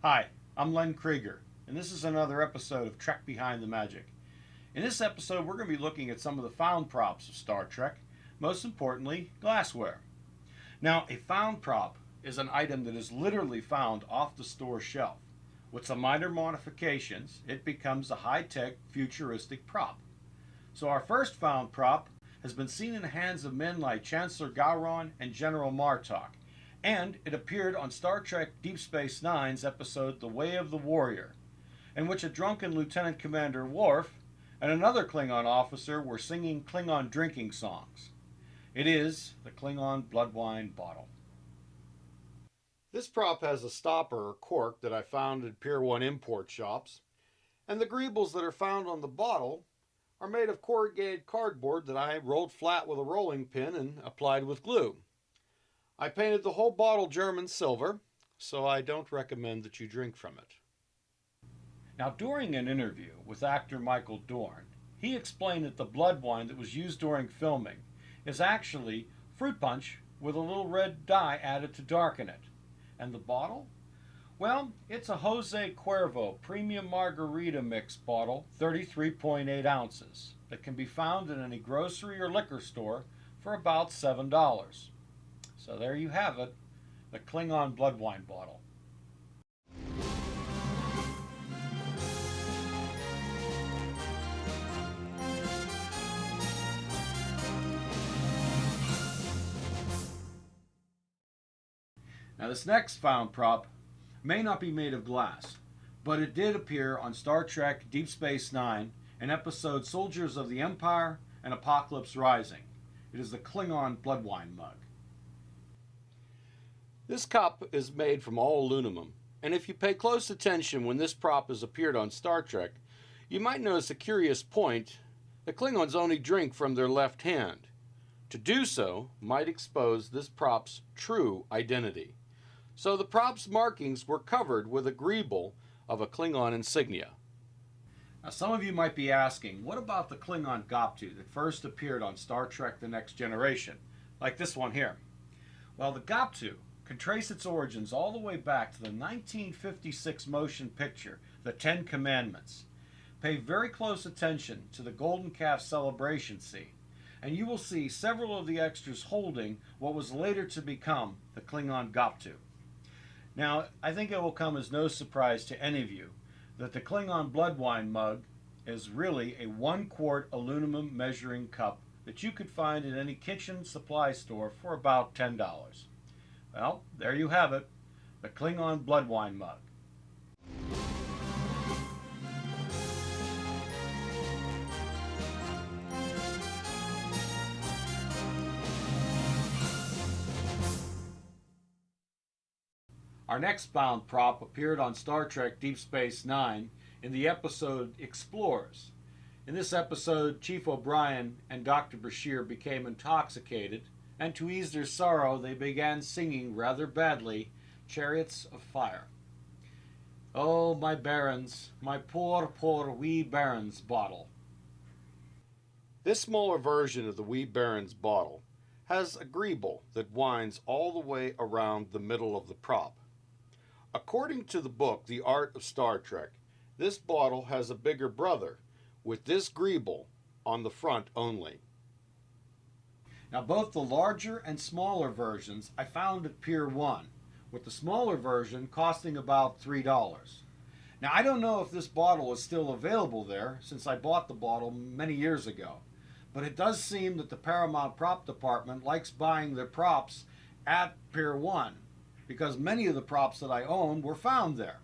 Hi, I'm Len Krieger, and this is another episode of Trek Behind the Magic. In this episode, we're going to be looking at some of the found props of Star Trek, most importantly, glassware. Now, a found prop is an item that is literally found off the store shelf. With some minor modifications, it becomes a high-tech, futuristic prop. So our first found prop has been seen in the hands of men like Chancellor Gowron and General Martok, and it appeared on Star Trek Deep Space Nine's episode The Way of the Warrior, in which a drunken Lieutenant Commander Worf and another Klingon officer were singing Klingon drinking songs. It is the Klingon blood wine bottle. This prop has a stopper or cork that I found at Pier 1 import shops, and the greebles that are found on the bottle are made of corrugated cardboard that I rolled flat with a rolling pin and applied with glue. I painted the whole bottle German silver, so I don't recommend that you drink from it. Now, during an interview with actor Michael Dorn, he explained that the blood wine that was used during filming is actually fruit punch with a little red dye added to darken it. And the bottle? Well, it's a Jose Cuervo Premium Margarita Mix bottle, 33.8 ounces, that can be found in any grocery or liquor store for about $7. So there you have it, the Klingon blood wine bottle. Now this next found prop may not be made of glass, but it did appear on Star Trek Deep Space Nine in episode Soldiers of the Empire and Apocalypse Rising. It is the Klingon blood wine mug. This cup is made from all aluminum, and if you pay close attention when this prop has appeared on Star Trek, you might notice a curious point. The Klingons only drink from their left hand. To do so might expose this prop's true identity. So the prop's markings were covered with a greeble of a Klingon insignia. Now some of you might be asking, what about the Klingon Goptu that first appeared on Star Trek The Next Generation, like this one here? Well, the Goptu can trace its origins all the way back to the 1956 motion picture, The Ten Commandments. Pay very close attention to the Golden Calf celebration scene, and you will see several of the extras holding what was later to become the Klingon Goptu. Now, I think it will come as no surprise to any of you that the Klingon blood wine mug is really a 1-quart aluminum measuring cup that you could find in any kitchen supply store for about $10. Well, there you have it, the Klingon blood wine mug. Our next found prop appeared on Star Trek Deep Space Nine in the episode Explorers. In this episode, Chief O'Brien and Dr. Bashir became intoxicated, and to ease their sorrow, they began singing rather badly, Chariots of Fire. Oh, my BAIRNS, my poor, poor wee BAIRNS bottle. This smaller version of the wee BAIRNS bottle has a greeble that winds all the way around the middle of the prop. According to the book, The Art of Star Trek, this bottle has a bigger brother with this greeble on the front only. Now both the larger and smaller versions I found at Pier 1, with the smaller version costing about $3. Now I don't know if this bottle is still available there since I bought the bottle many years ago, but it does seem that the Paramount Prop Department likes buying their props at Pier 1, because many of the props that I own were found there.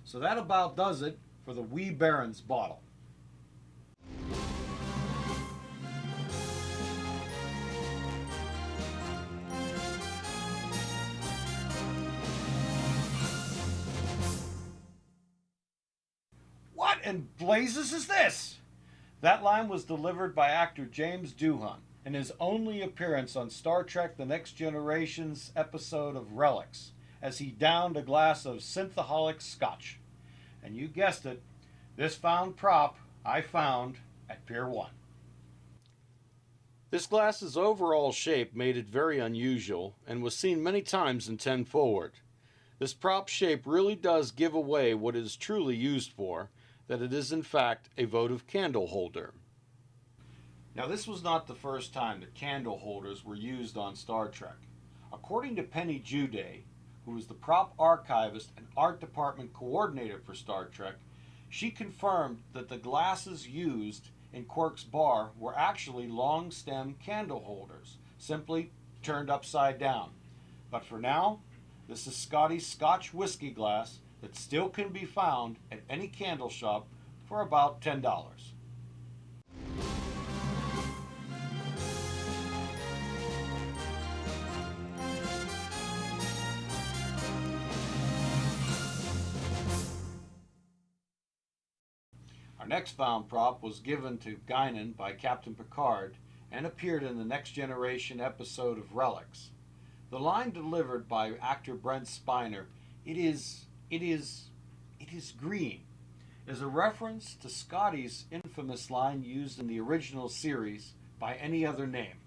So that about does it for the wee BAIRNS bottle. What in blazes is this? That line was delivered by actor James Doohan in his only appearance on Star Trek The Next Generation's episode of Relics, as he downed a glass of synthaholic scotch. And you guessed it, this found prop I found at Pier 1. This glass's overall shape made it very unusual and was seen many times in 10 Forward. This prop shape really does give away what it is truly used for, that it is in fact a votive candle holder. Now this was not the first time that candle holders were used on Star Trek. According to Penny Juday, who is the prop archivist and art department coordinator for Star Trek, she confirmed that the glasses used in Quark's bar were actually long stem candle holders, simply turned upside down. But for now, this is Scotty's Scotch whiskey glass that still can be found at any candle shop for about $10. Our next found prop was given to Guinan by Captain Picard and appeared in the Next Generation episode of Relics. The line delivered by actor Brent Spiner, it is green, is a reference to Scotty's infamous line used in the original series by any other name.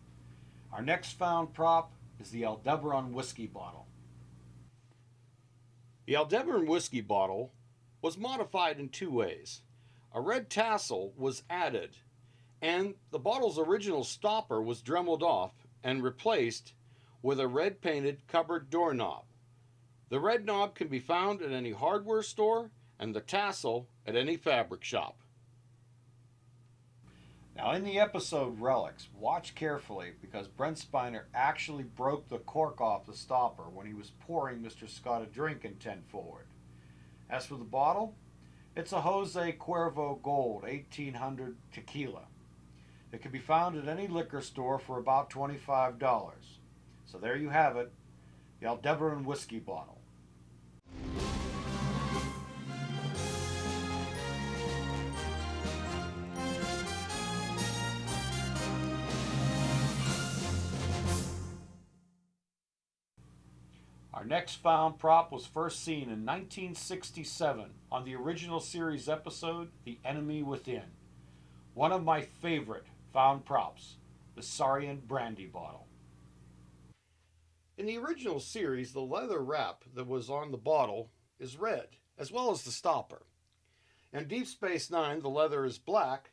Our next found prop is the ALDEBERAN whiskey bottle. The ALDEBERAN whiskey bottle was modified in two ways. A red tassel was added, and the bottle's original stopper was dremeled off and replaced with a red painted cupboard doorknob. The red knob can be found at any hardware store and the tassel at any fabric shop. Now in the episode Relics, watch carefully because Brent Spiner actually broke the cork off the stopper when he was pouring Mr. Scott a drink in 10 forward. As for the bottle, it's a Jose Cuervo Gold 1800 tequila. It can be found at any liquor store for about $25. So there you have it, the ALDEBERAN whiskey bottle. Our next found prop was first seen in 1967 on the original series episode, The Enemy Within. One of my favorite found props, the SAURIAN brandy bottle. In the original series, the leather wrap that was on the bottle is red, as well as the stopper. In Deep Space Nine, the leather is black,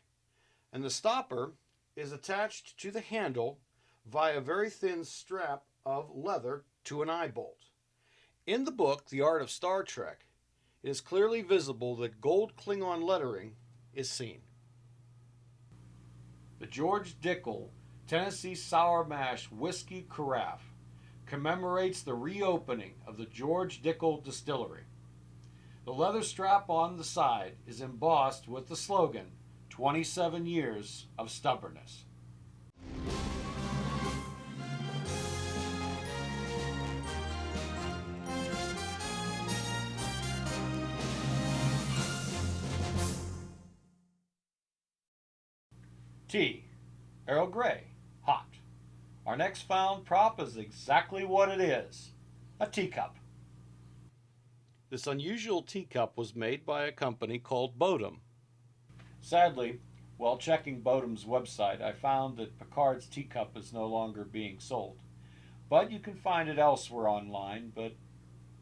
and the stopper is attached to the handle via a very thin strap of leather to an eye bolt. In the book, The Art of Star Trek, it is clearly visible that gold Klingon lettering is seen. The George Dickel Tennessee Sour Mash Whiskey Carafe commemorates the reopening of the George Dickel Distillery. The leather strap on the side is embossed with the slogan, 27 years of stubbornness. Tea, Earl Grey, hot. Our next found prop is exactly what it is, a teacup. This unusual teacup was made by a company called BOTTM. Sadly, while checking BOTTM's website, I found that Picard's teacup is no longer being sold. But you can find it elsewhere online, but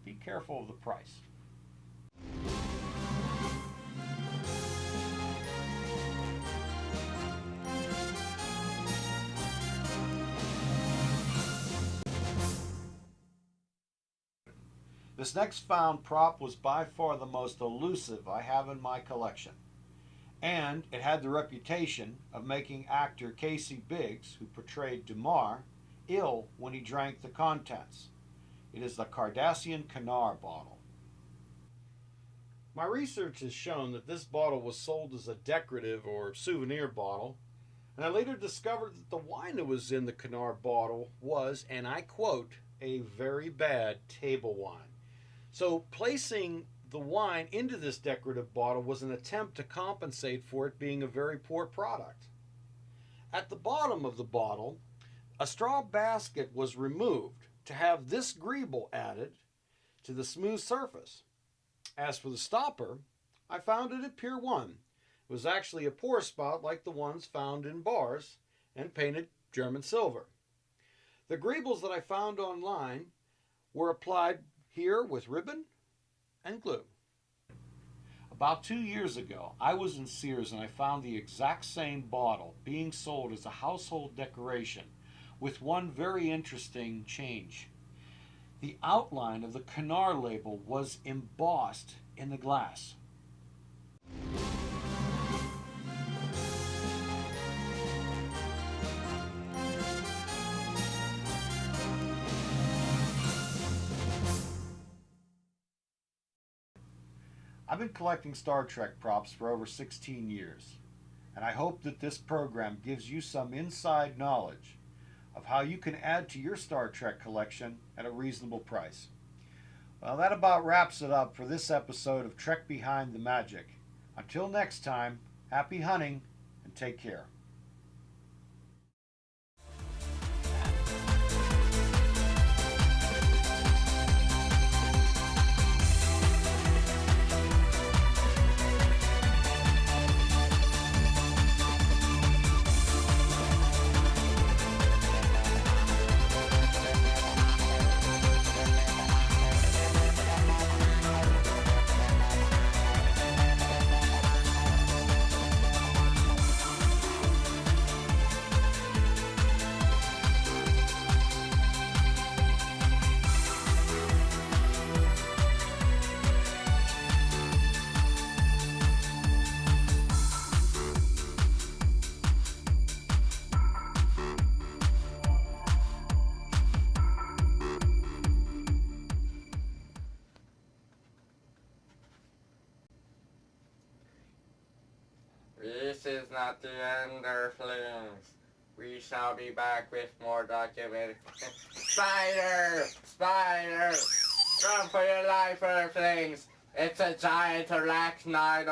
be careful of the price. This next found prop was by far the most elusive I have in my collection, and it had the reputation of making actor Casey Biggs, who portrayed Dumar, ill when he drank the contents. It is the Cardassian Canar bottle. My research has shown that this bottle was sold as a decorative or souvenir bottle, and I later discovered that the wine that was in the Canar bottle was, and I quote, a very bad table wine. So placing the wine into this decorative bottle was an attempt to compensate for it being a very poor product. At the bottom of the bottle, a straw basket was removed to have this greeble added to the smooth surface. As for the stopper, I found it at Pier 1. It was actually a pour spout like the ones found in bars and painted German silver. The greebles that I found online were applied here with ribbon and glue. About 2 years ago, I was in Sears and I found the exact same bottle being sold as a household decoration with one very interesting change. The outline of the Canard label was embossed in the glass. I've been collecting Star Trek props for over 16 years, and I hope that this program gives you some inside knowledge of how you can add to your Star Trek collection at a reasonable price. Well, that about wraps it up for this episode of Trek Behind the Magic. Until next time, happy hunting and take care. This is not the end, Earthlings. We shall be back with more documentary. Spider! Spider! Run for your life, Earthlings! It's a giant arachnid!